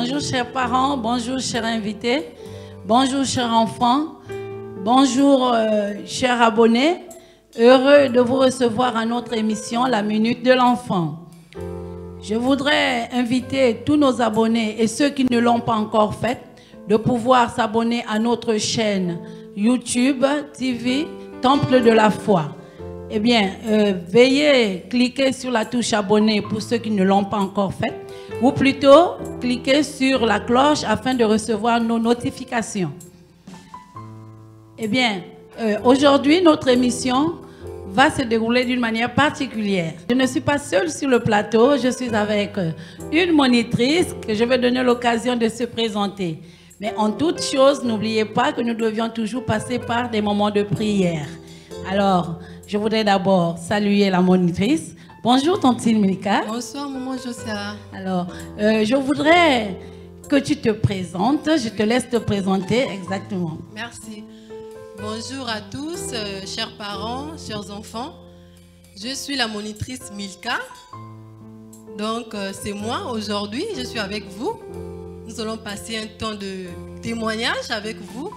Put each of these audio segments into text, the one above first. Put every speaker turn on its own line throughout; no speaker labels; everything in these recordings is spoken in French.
Bonjour chers parents, bonjour chers invités, bonjour chers enfants, bonjour chers abonnés. Heureux de vous recevoir à notre émission La Minute de l'Enfant. Je voudrais inviter tous nos abonnés et ceux qui ne l'ont pas encore fait de pouvoir s'abonner à notre chaîne YouTube TV Temple de la Foi. Eh bien, veuillez cliquer sur la touche abonner pour ceux qui ne l'ont pas encore fait, ou plutôt cliquez sur la cloche afin de recevoir nos notifications. Eh bien, aujourd'hui, notre émission va se dérouler d'une manière particulière. Je ne suis pas seule sur le plateau, je suis avec une monitrice que je vais donner l'occasion de se présenter. Mais en toute chose, n'oubliez pas que nous devions toujours passer par des moments de prière. Alors, je voudrais d'abord saluer la monitrice. Bonjour, Tantine Milka.
Bonsoir, maman Josia.
Alors, je voudrais que tu te présentes. Je te laisse te présenter exactement.
Merci. Bonjour à tous, chers parents, chers enfants. Je suis la monitrice Milka. Donc, c'est moi aujourd'hui. Je suis avec vous. Nous allons passer un temps de témoignage avec vous.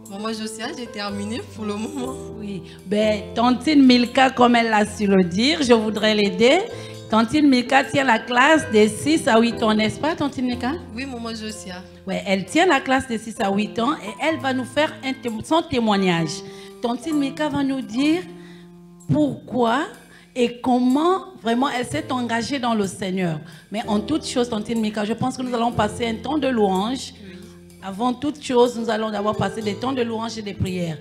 Maman Josia, j'ai terminé pour le moment.
Oui, ben, Tantine Milka, comme elle l'a su le dire, je voudrais l'aider. Tantine Milka tient la classe des 6 à 8 ans, n'est-ce pas, Tantine Milka?
Oui, maman Josia.
Oui, elle tient la classe des 6 à 8 ans et elle va nous faire son témoignage. Tantine Milka va nous dire pourquoi et comment vraiment elle s'est engagée dans le Seigneur. Mais en toute chose, Tantine Milka, je pense que nous allons passer un temps de louange. Avant toute chose, nous allons d'abord passer des temps de louange et de prière.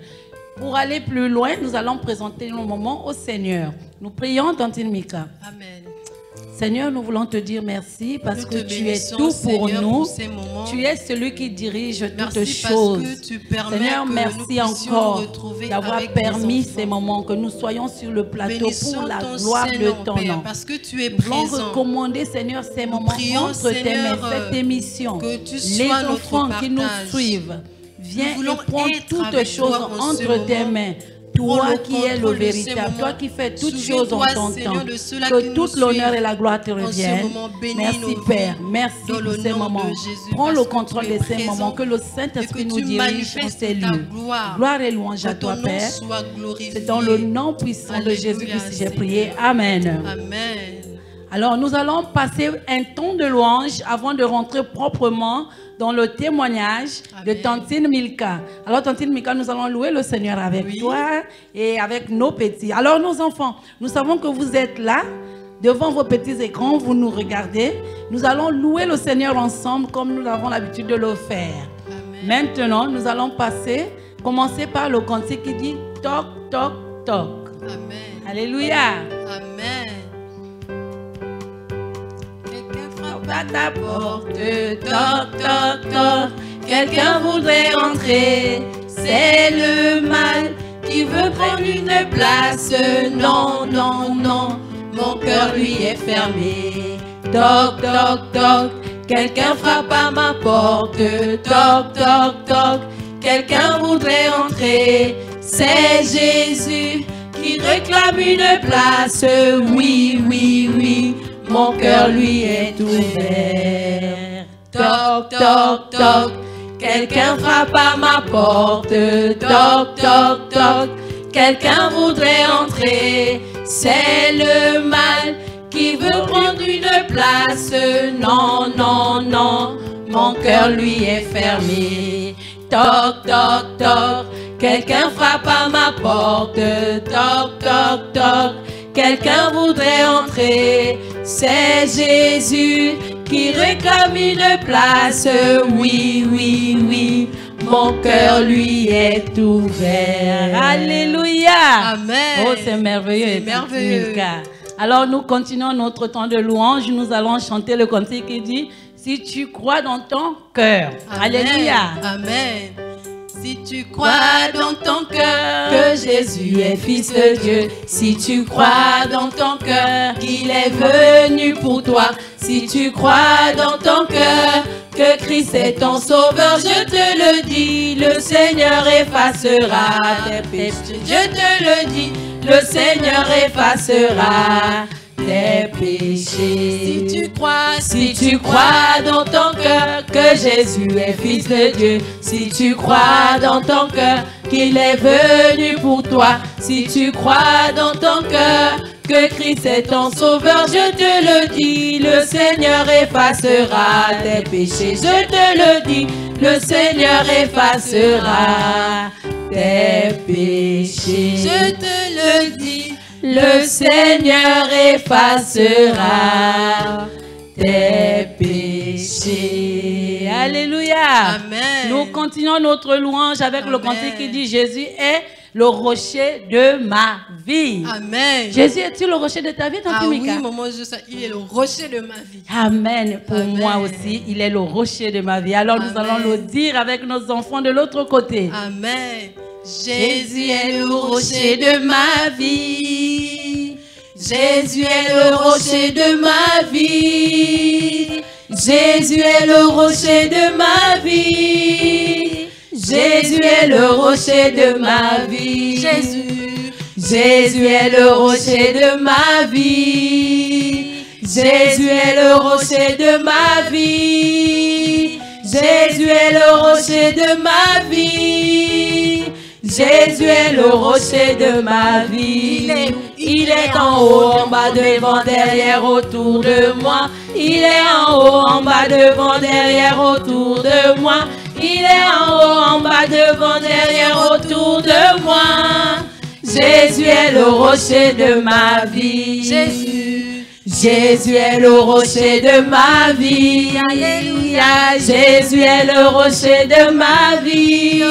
Pour aller plus loin, nous allons présenter nos moments au Seigneur. Nous prions, Tantine Milka.
Amen.
Seigneur, nous voulons te dire merci parce que tu es tout pour nous. Tu es celui qui dirige toutes choses. Seigneur, merci encore d'avoir permis ces moments, que nous soyons sur le plateau pour la gloire de ton nom. Nous voulons recommander, Seigneur, ces moments entre tes mains, cette émission. Les enfants qui nous suivent, viens et prends toutes choses entre tes mains. Toi qui es le véritable, toi qui fais toutes choses en ton temps, que toute l'honneur et la gloire te reviennent. Merci Père, merci pour ces moments. Prends le contrôle de ces moments, que le Saint-Esprit nous dirige dans ces lieux. Gloire et louange à toi Père. C'est dans le nom puissant de Jésus-Christ que j'ai prié. Amen. Alors nous allons passer un temps de louange avant de rentrer proprement dans le témoignage de Tantine Milka. Alors Tantine Milka, nous allons louer le Seigneur avec toi et avec nos petits. Alors nos enfants, nous savons que vous êtes là, devant vos petits écrans, vous nous regardez. Nous allons louer le Seigneur ensemble comme nous avons l'habitude de le faire. Amen. Maintenant, nous allons commencer par le cantique qui dit toc, toc, toc.
Amen.
Alléluia.
Amen.
À ta porte, toc, toc, toc, quelqu'un voudrait entrer, c'est le mal qui veut prendre une place, non, non, non, mon cœur lui est fermé, toc, toc, toc, quelqu'un frappe à ma porte, toc, toc, toc, quelqu'un voudrait entrer, c'est Jésus qui réclame une place, oui, oui, oui. Mon cœur lui est ouvert. Toc, toc, toc. Quelqu'un frappe à ma porte. Toc, toc, toc. Quelqu'un voudrait entrer. C'est le mal qui veut prendre une place. Non, non, non. Mon cœur lui est fermé. Toc, toc, toc. Quelqu'un frappe à ma porte. Toc, toc, toc. Quelqu'un voudrait entrer, c'est Jésus qui réclame une place, oui, oui, oui, mon cœur lui est ouvert. Alléluia.
Amen.
Oh, c'est merveilleux.
C'est merveilleux.
Alors nous continuons notre temps de louange, nous allons chanter le cantique qui dit, si tu crois dans ton cœur. Alléluia.
Amen. Si tu crois dans ton cœur que Jésus est Fils de Dieu, si tu crois dans ton cœur qu'il est venu pour toi, si tu crois dans ton cœur que Christ est ton sauveur, je te le dis, le Seigneur effacera tes péchés. Je te le dis, le Seigneur effacera
tes péchés.
Si tu crois dans ton cœur que Jésus est Fils de Dieu, si tu crois dans ton cœur qu'il est venu pour toi, si tu crois dans ton cœur que Christ est ton sauveur, je te le dis, le Seigneur effacera tes péchés. Je te le dis, le Seigneur effacera tes péchés. Je te le dis, le Seigneur effacera tes péchés.
Alléluia.
Amen.
Nous continuons notre louange avec le cantique qui dit Jésus est le rocher de ma vie.
Amen.
Jésus est-il le rocher de ta vie, Tante Mika?
Oui, maman, il est le rocher de ma vie.
Amen. Pour moi aussi, il est le rocher de ma vie. Alors nous allons le dire avec nos enfants de l'autre côté.
Amen. Jésus est le rocher de ma vie. Jésus est le rocher de ma vie. Jésus est le rocher de ma vie. Jésus est le rocher de ma vie. Jésus est le rocher de ma vie. Jésus est le rocher de ma vie. Jésus est le rocher de ma vie. Jésus est le rocher de ma vie. Il est en haut, en bas, devant, derrière, autour de moi. Il est en haut, en bas, devant, derrière, autour de moi. Il est en haut, en bas, devant, derrière, autour de moi. Jésus est le rocher de ma vie. Jésus est le rocher de ma vie. Alléluia. Jésus est le rocher de ma vie.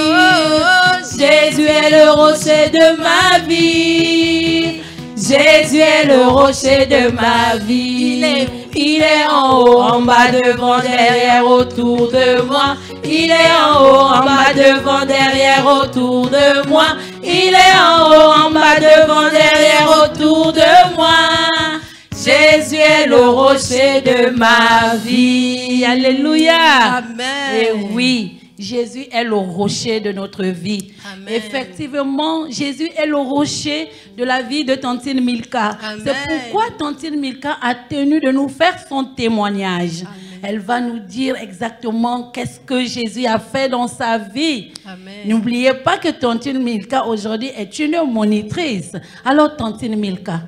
Jésus est le rocher de ma vie. Jésus est le rocher de ma vie. Il est en haut, en bas, devant, derrière, autour de moi. Il est en haut, en bas, devant, derrière, autour de moi. Il est en haut, en bas, devant, derrière, autour de moi. Jésus est le rocher de ma vie.
Alléluia.
Amen.
Et oui, Jésus est le rocher de notre vie.
Amen.
Effectivement, Jésus est le rocher de la vie de Tantine Milka. C'est pourquoi Tantine Milka a tenu de nous faire son témoignage.
Amen.
Elle va nous dire exactement qu'est-ce que Jésus a fait dans sa vie. N'oubliez pas que Tantine Milka aujourd'hui est une monitrice. Alors Tantine Milka,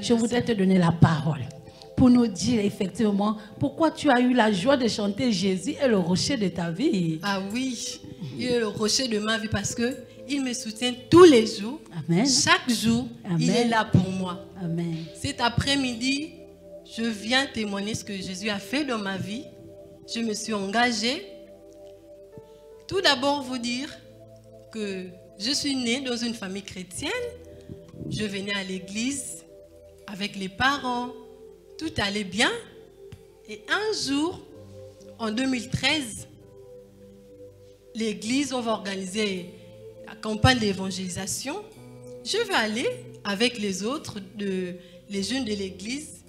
je voudrais te donner la parole pour nous dire effectivement pourquoi tu as eu la joie de chanter Jésus est le rocher de ta vie.
Ah oui, il est le rocher de ma vie parce que il me soutient tous les jours.
Amen.
Chaque jour, Amen. Il est là pour moi.
Amen.
Cet après-midi, je viens témoigner ce que Jésus a fait dans ma vie. Je me suis engagée. Tout d'abord, vous dire que je suis née dans une famille chrétienne. Je venais à l'église avec les parents. Tout allait bien. Et un jour, en 2013, l'église, on va organiser la campagne d'évangélisation. Je vais aller avec les autres, les jeunes de l'église,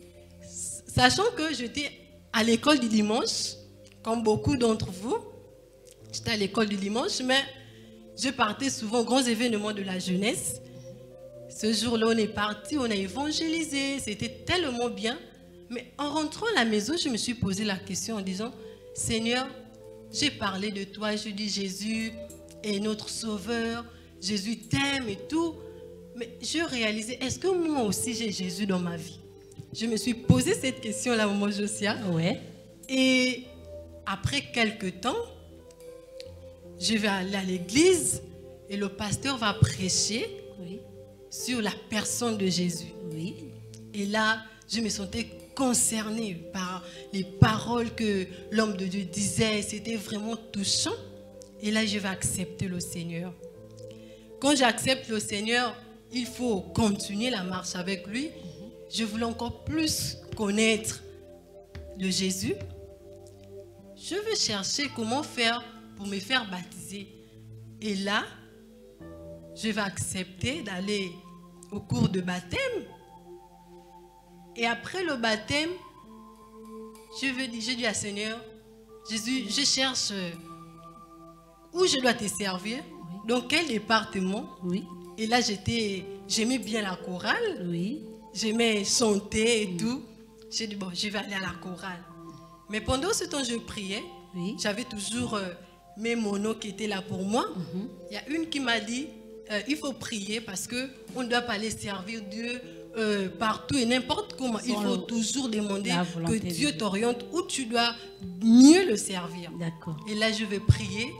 sachant que j'étais à l'école du dimanche, comme beaucoup d'entre vous. J'étais à l'école du dimanche, mais je partais souvent aux grands événements de la jeunesse. Ce jour-là, on est parti, on a évangélisé, c'était tellement bien. Mais en rentrant à la maison, je me suis posé la question en disant, Seigneur, j'ai parlé de toi, je dis Jésus est notre sauveur, Jésus t'aime et tout. Mais je réalisais, est-ce que moi aussi j'ai Jésus dans ma vie? Je me suis posé cette question-là, maman Josia.
Ouais.
Et après quelques temps, je vais aller à l'église et le pasteur va prêcher sur la personne de Jésus.
Oui.
Et là, je me sentais concernée par les paroles que l'homme de Dieu disait. C'était vraiment touchant. Et là, je vais accepter le Seigneur. Quand j'accepte le Seigneur, il faut continuer la marche avec lui. Je voulais encore plus connaître le Jésus. Je veux chercher comment faire pour me faire baptiser. Et là, je vais accepter d'aller au cours de baptême. Et après le baptême, je dis à Seigneur, Jésus, je cherche où je dois te servir, dans quel département.
Oui.
Et là, j'aimais bien la chorale.
Oui.
j'aimais chanter et tout. J'ai dit, bon, je vais aller à la chorale. Mais pendant ce temps, je priais. J'avais toujours mes monos qui étaient là pour moi. Il y a une qui m'a dit, il faut prier parce qu'on ne doit pas aller servir Dieu partout et n'importe comment. Il faut toujours demander que Dieu t'oriente où tu dois mieux le servir. Et là, je vais prier.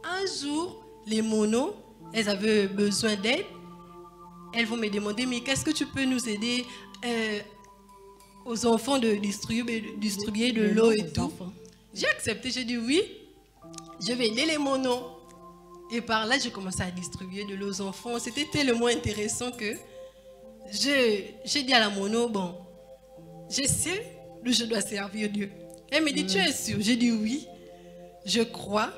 Un jour, les monos, elles avaient besoin d'aide. Elles vont me demander, mais qu'est-ce que tu peux nous aider aux enfants de distribuer de l'eau et tout. J'ai accepté, j'ai dit oui, je vais aider les monos. Et par là, j'ai commencé à distribuer de l'eau aux enfants. C'était tellement intéressant que j'ai dit à la mono, bon, je sais où je dois servir Dieu. Elle me dit, tu es sûre? J'ai dit oui, je crois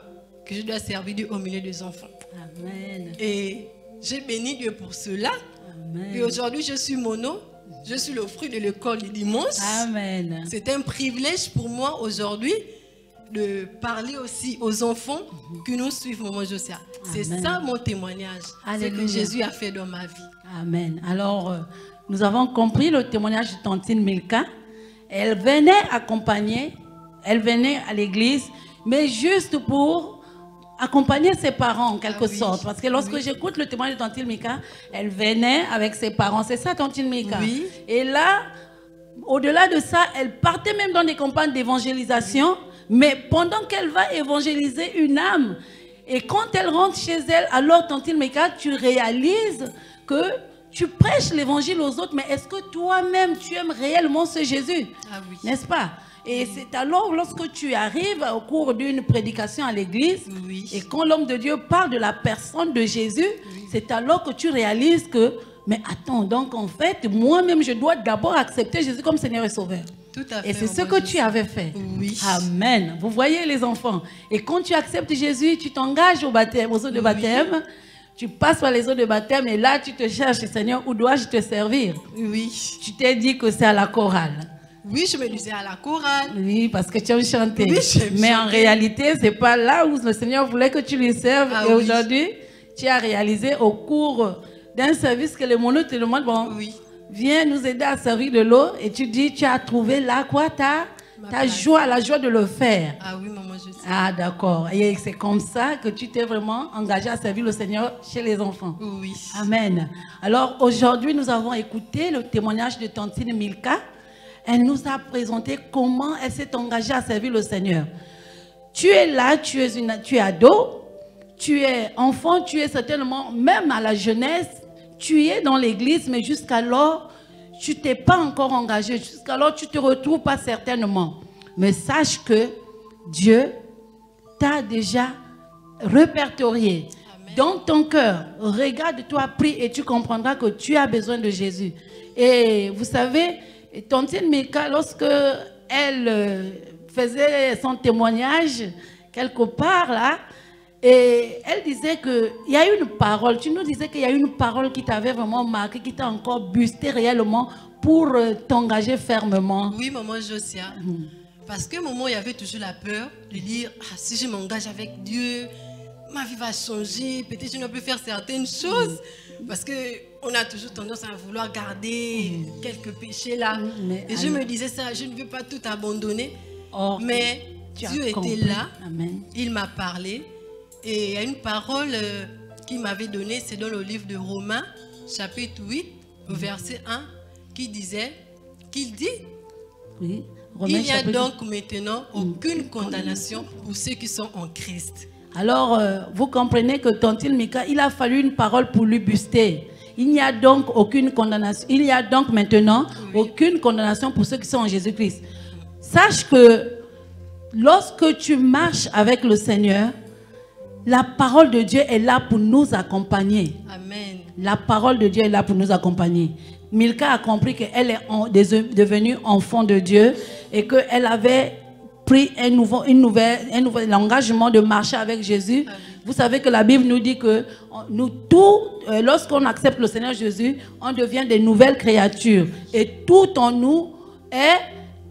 que je dois servir Dieu au milieu des enfants.
Amen.
Et j'ai béni Dieu pour cela. Amen. Et aujourd'hui, je suis mono. Je suis le fruit de l'école du dimanche.
Amen.
C'est un privilège pour moi aujourd'hui de parler aussi aux enfants qui nous suivent, Maman Josia. C'est ça mon témoignage. C'est ce que Jésus a fait dans ma vie.
Amen. Alors, nous avons compris le témoignage de Tantine Milka. Elle venait accompagner, elle venait à l'église, mais juste pour accompagner ses parents en quelque sorte. Parce que lorsque j'écoute le témoignage de Tantine Milka, elle venait avec ses parents. C'est ça, Tantine Milka.
Oui.
Et là, au-delà de ça, elle partait même dans des campagnes d'évangélisation. Mais pendant qu'elle va évangéliser une âme, et quand elle rentre chez elle, alors Tantine Milka, tu réalises que tu prêches l'évangile aux autres, mais est-ce que toi-même, tu aimes réellement ce Jésus? N'est-ce pas? Et c'est alors lorsque tu arrives au cours d'une prédication à l'église, et quand l'homme de Dieu parle de la personne de Jésus, c'est alors que tu réalises que, mais attends, donc en fait, moi-même, je dois d'abord accepter Jésus comme Seigneur et Sauveur.
Tout à fait,
et c'est ce que tu avais fait.
Oui.
Amen. Vous voyez les enfants. Et quand tu acceptes Jésus, tu t'engages au baptême, aux eaux de baptême. Tu passes par les eaux de baptême et là, tu te cherches, Seigneur, où dois-je te servir?
Oui.
Tu t'es dit que c'est à la chorale.
Oui, je me disais à la chorale.
Oui, parce que tu aimes chanter.
Oui,
mais en réalité, ce n'est pas là où le Seigneur voulait que tu lui serves. Et aujourd'hui, tu as réalisé au cours d'un service que les monos te demandent, bon, viens nous aider à servir de l'eau. Et tu dis, tu as trouvé là quoi? Ta joie, la joie de le faire.
Ah oui, maman, je sais.
Ah d'accord. Et c'est comme ça que tu t'es vraiment engagé à servir le Seigneur chez les enfants.
Oui.
Amen. Alors aujourd'hui, nous avons écouté le témoignage de Tantine Milka. Elle nous a présenté comment elle s'est engagée à servir le Seigneur. Tu es là, tu es ado, tu es enfant, tu es certainement, même à la jeunesse, tu es dans l'église, mais jusqu'alors, tu t'es pas encore engagé. Jusqu'alors, tu ne te retrouves pas certainement. Mais sache que Dieu t'a déjà répertorié. Amen. Dans ton cœur. Regarde-toi, prie et tu comprendras que tu as besoin de Jésus. Et vous savez, Tantine Milka, lorsque elle faisait son témoignage quelque part là, et elle disait qu'il y a une parole, tu nous disais qu'il y a une parole qui t'avait vraiment marqué, qui t'a encore boosté réellement pour t'engager fermement.
Oui, maman Josia. Parce que maman, il y avait toujours la peur de dire, ah, si je m'engage avec Dieu, ma vie va changer, peut-être je ne peux faire certaines choses. Parce qu'on a toujours tendance à vouloir garder quelques péchés là. Et je me disais ça, je ne veux pas tout abandonner. Mais Dieu était là, il m'a parlé. Et il y a une parole qu'il m'avait donnée, c'est dans le livre de Romains, chapitre 8, verset 1, qu'il dit, il n'y a donc maintenant aucune condamnation pour ceux qui sont en Christ.
Alors, vous comprenez que Tantine Milka, il a fallu une parole pour lui booster. Il n'y a donc aucune condamnation. Il y a donc maintenant aucune condamnation pour ceux qui sont en Jésus-Christ. Sache que lorsque tu marches avec le Seigneur, la parole de Dieu est là pour nous accompagner.
Amen.
La parole de Dieu est là pour nous accompagner. Milka a compris qu'elle est devenue enfant de Dieu et qu'elle avait pris un nouvel engagement de marcher avec Jésus. Amen. Vous savez que la Bible nous dit que lorsqu'on accepte le Seigneur Jésus, on devient des nouvelles créatures. Et tout en nous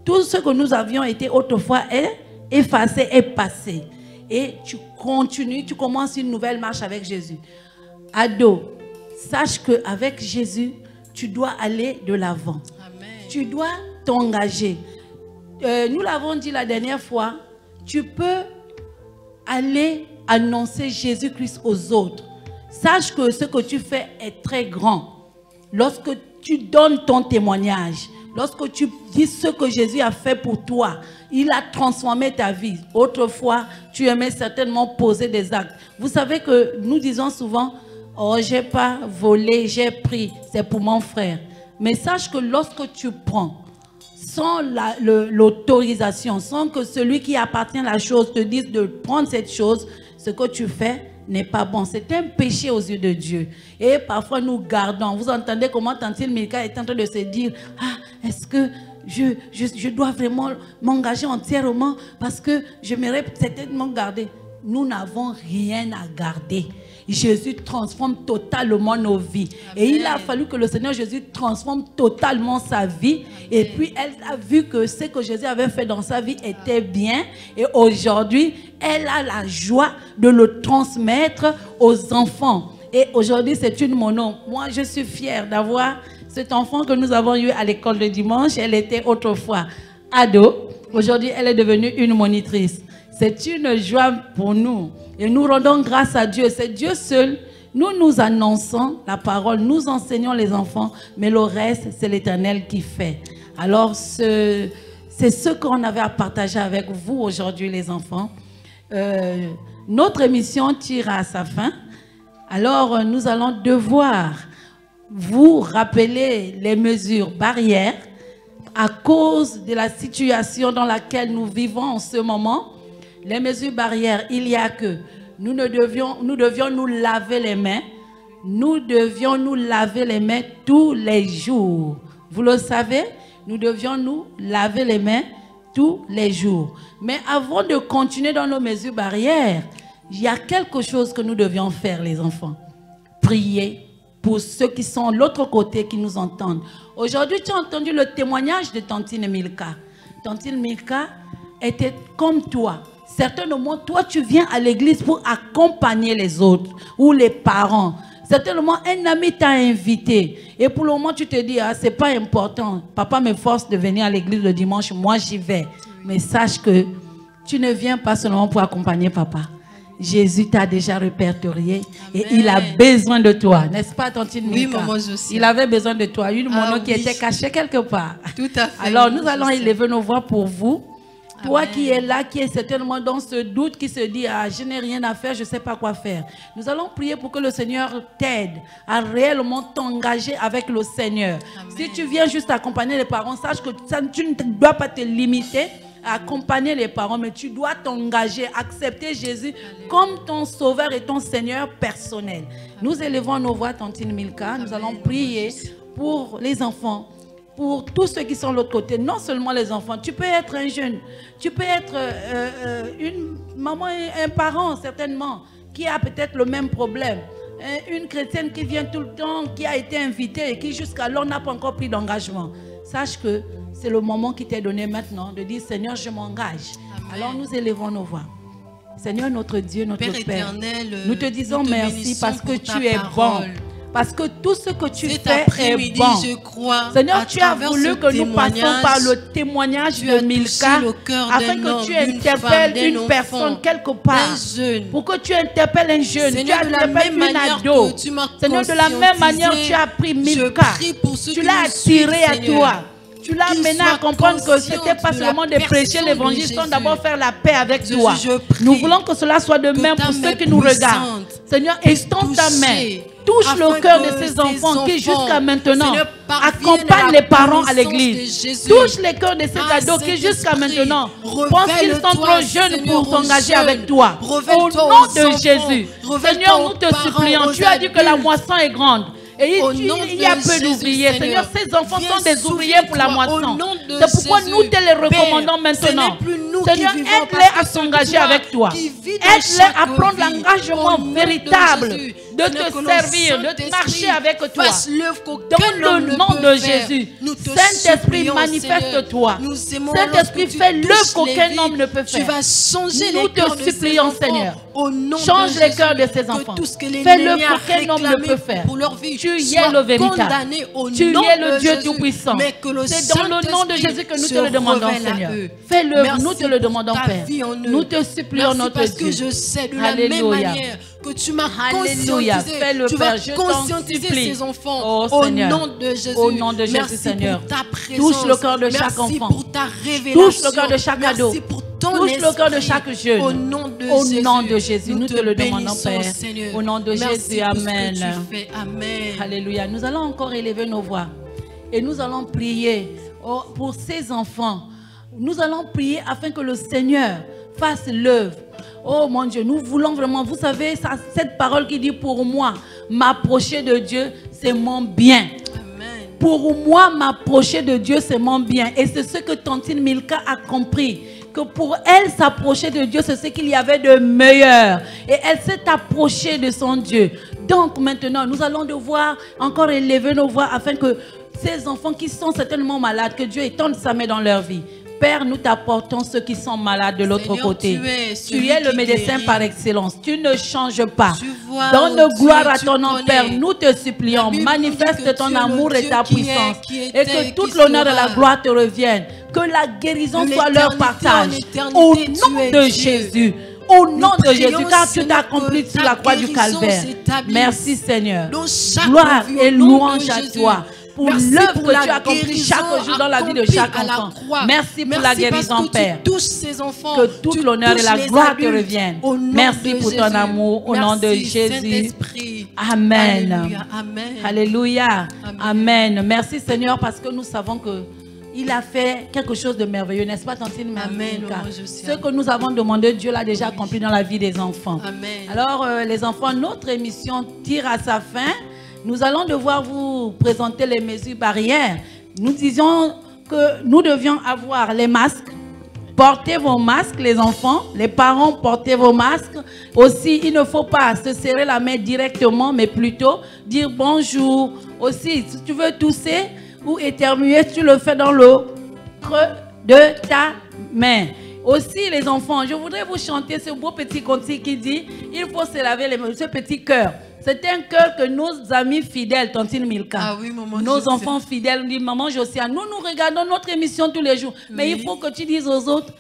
tout ce que nous avions été autrefois est effacé, est passé. Et tu continues, tu commences une nouvelle marche avec Jésus. Ado, sache qu'avec Jésus, tu dois aller de l'avant. Tu dois t'engager. Nous l'avons dit la dernière fois, tu peux aller annoncer Jésus-Christ aux autres. Sache que ce que tu fais est très grand. Lorsque tu donnes ton témoignage, lorsque tu dis ce que Jésus a fait pour toi, il a transformé ta vie. Autrefois, tu aimais certainement poser des actes. Vous savez que nous disons souvent, oh, j'ai pas volé, j'ai pris, c'est pour mon frère. Mais sache que lorsque tu prends, sans l'autorisation, sans que celui qui appartient à la chose te dise de prendre cette chose, ce que tu fais n'est pas bon. C'est un péché aux yeux de Dieu. Et parfois nous gardons. Vous entendez comment Tantine Milka est en train de se dire, ah, est-ce que je dois vraiment m'engager entièrement parce que je m'aimerais certainement garder. Nous n'avons rien à garder. Jésus transforme totalement nos vies. Amen. Et il a fallu que le Seigneur Jésus transforme totalement sa vie. Amen. Et puis elle a vu que ce que Jésus avait fait dans sa vie était bien. Et aujourd'hui, elle a la joie de le transmettre aux enfants. Et aujourd'hui, c'est une mono. Moi, je suis fière d'avoir cet enfant que nous avons eu à l'école de dimanche. Elle était autrefois ado. Aujourd'hui, elle est devenue une monitrice. C'est une joie pour nous. Et nous rendons grâce à Dieu. C'est Dieu seul. Nous annonçons la parole, nous enseignons les enfants, mais le reste, c'est l'Éternel qui fait. Alors, c'est ce qu'on avait à partager avec vous aujourd'hui, les enfants. Notre émission tire à sa fin. Alors, nous allons devoir vous rappeler les mesures barrières à cause de la situation dans laquelle nous vivons en ce moment. Les mesures barrières, il y a que nous devions nous laver les mains. Nous devions nous laver les mains tous les jours. Vous le savez, nous devions nous laver les mains tous les jours. Mais avant de continuer dans nos mesures barrières, il y a quelque chose que nous devions faire, les enfants. Prier pour ceux qui sont de l'autre côté, qui nous entendent. Aujourd'hui, tu as entendu le témoignage de Tantine Milka. Tantine Milka était comme toi. Certainement, toi, tu viens à l'église pour accompagner les autres ou les parents. Certainement, un ami t'a invité. Et pour le moment, tu te dis, ah, c'est pas important. Papa me force de venir à l'église le dimanche, moi j'y vais. Mais sache que tu ne viens pas seulement pour accompagner papa. Jésus t'a déjà répertorié. Amen. Et il a besoin de toi. N'est-ce pas, Tantine Milka?
Oui, maman, je sais.
Il avait besoin de toi. Une mono qui était cachée quelque part.
Tout à fait.
Alors, nous allons élever nos voix pour vous. Toi qui es là, qui est certainement dans ce doute, qui se dit, ah, je n'ai rien à faire, je ne sais pas quoi faire. Nous allons prier pour que le Seigneur t'aide à réellement t'engager avec le Seigneur. Amen. Si tu viens juste accompagner les parents, sache que tu ne dois pas te limiter à accompagner les parents, mais tu dois t'engager, accepter Jésus comme ton sauveur et ton Seigneur personnel. Nous élevons nos voix, Tantine Milka. Nous allons prier pour les enfants, pour tous ceux qui sont de l'autre côté, non seulement les enfants. Tu peux être un jeune, tu peux être une maman et un parent certainement qui a peut-être le même problème. Une chrétienne qui vient tout le temps, qui a été invitée et qui jusqu'alors n'a pas encore pris d'engagement. Sache que c'est le moment qui t'est donné maintenant de dire, Seigneur, je m'engage. Alors nous élevons nos voix. Seigneur notre Dieu, notre Père,
éternel,
nous te disons merci parce que tu es bon. Parce que tout ce que tu fais est bon.
Je crois,
Seigneur, tu as voulu que nous passions par le témoignage de Milka afin que tu interpelles une personne quelque part. Pour que tu interpelles un jeune.
Seigneur,
tu interpelles une ado. Seigneur, de la même manière, tu as pris Milka. Tu l'as attiré à toi. Tu l'as amené à comprendre que ce n'était pas seulement de prêcher l'évangile, sans d'abord faire la paix avec toi. Nous voulons que cela soit de même pour ceux qui nous regardent. Seigneur, étends ta main. Touche le cœur de ces enfants qui jusqu'à maintenant accompagnent les parents à l'église. Touche les cœurs de ces ados qui jusqu'à maintenant pensent qu'ils sont trop jeunes pour s'engager avec toi. Au nom de Jésus, Seigneur, nous te supplions. Tu as dit que la moisson est grande. Et il y a peu d'ouvriers. Seigneur, ces enfants sont des ouvriers pour la moisson. C'est pourquoi nous te les recommandons maintenant.
nous
Seigneur,
qui vivons,
aide-les à s'engager avec toi. Aide-les à prendre l'engagement véritable de te servir, de marcher avec toi. Dans le nom de Jésus, Saint-Esprit, manifeste-toi. Saint-Esprit, fais l'œuvre qu'aucun homme ne peut faire. Nous te supplions, Seigneur. Change les cœurs de ces enfants. Fais l'œuvre qu'aucun homme ne peut faire. Tu es le véritable. Tu es le Dieu Tout-Puissant. C'est dans le nom de Jésus que nous te le demandons, Seigneur. Fais l'œuvre, nous te le demandons, Père. Nous te supplions, notre Dieu.
Parce que je sais de la même manière que tu m'as conscientisé, tu vas conscientiser ces enfants au nom de Jésus.
Au nom de Jésus, Seigneur. Touche le cœur de chaque enfant.
Merci pour ta révélation.
Touche le cœur de chaque ado. Touche le cœur de chaque jeune.
Au nom de Jésus,
nous te le demandons, Père. Au nom de Jésus, Amen.
Amen.
Alléluia. Nous allons encore élever nos voix. Et nous allons prier pour ces enfants. Nous allons prier afin que le Seigneur fasse l'œuvre. Oh mon Dieu, nous voulons vraiment, vous savez, cette parole qui dit pour moi, m'approcher de Dieu, c'est mon bien.
Amen.
Pour moi, m'approcher de Dieu, c'est mon bien. Et c'est ce que Tantine Milka a compris. Que pour elle, s'approcher de Dieu, c'est ce qu'il y avait de meilleur. Et elle s'est approchée de son Dieu. Donc maintenant, nous allons devoir encore élever nos voix afin que ces enfants qui sont certainement malades, que Dieu étende sa main dans leur vie. Père, nous t'apportons ceux qui sont malades de l'autre côté. Tu es le médecin par excellence. Tu ne changes pas. Donne gloire à ton nom, Père. Nous te supplions. Manifeste ton amour et ta puissance. Et que toute l'honneur et la gloire te reviennent. Que la guérison soit leur partage. Au nom de Jésus. Au nom de Jésus, car tu t'as accompli sur la croix du Calvaire. Merci Seigneur. Gloire et louange à toi. Pour l'œuvre que tu as accomplie chaque jour dans la vie de chaque enfant. Merci pour la guérison, Père. Que toute l'honneur et la gloire te reviennent. Merci pour ton amour. Au nom de Jésus. Amen. Alléluia. Amen. Merci Seigneur parce que nous savons que il a fait quelque chose de merveilleux, n'est-ce pas, Tantine?
Amen.
Ce que nous avons demandé, Dieu l'a déjà accompli dans la vie des enfants.
Amen.
Alors, les enfants, notre émission tire à sa fin. Nous allons devoir vous présenter les mesures barrières. Nous disions que nous devions avoir les masques. Portez vos masques, les enfants. Les parents, portez vos masques. Aussi, il ne faut pas se serrer la main directement, mais plutôt dire bonjour. Aussi, si tu veux tousser ou éternuer, tu le fais dans le creux de ta main. Aussi, les enfants, je voudrais vous chanter ce beau petit cantique qui dit « Il faut se laver les mains », ce petit cœur. C'est un cœur que nos amis fidèles, Tantine Milka, nos enfants fidèles, nous disent « Maman Josiane, nous regardons notre émission tous les jours. Mais il faut que tu dises aux autres,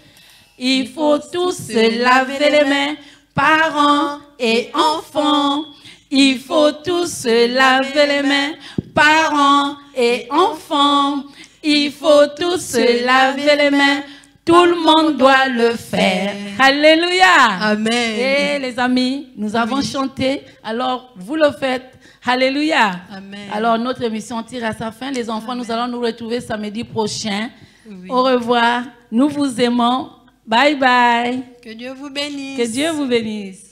il faut tous se laver les mains, parents et enfants. Il faut tous se laver les mains, parents et enfants. Il faut tous se laver les mains. Tout le monde doit le faire. Alléluia.
Amen.
Et les amis, nous avons chanté. Alors, vous le faites. Alléluia.
Amen.
Alors, notre émission tire à sa fin. Les enfants, nous allons nous retrouver samedi prochain. Au revoir. Nous vous aimons. Bye bye.
Que Dieu vous bénisse.
Que Dieu vous bénisse.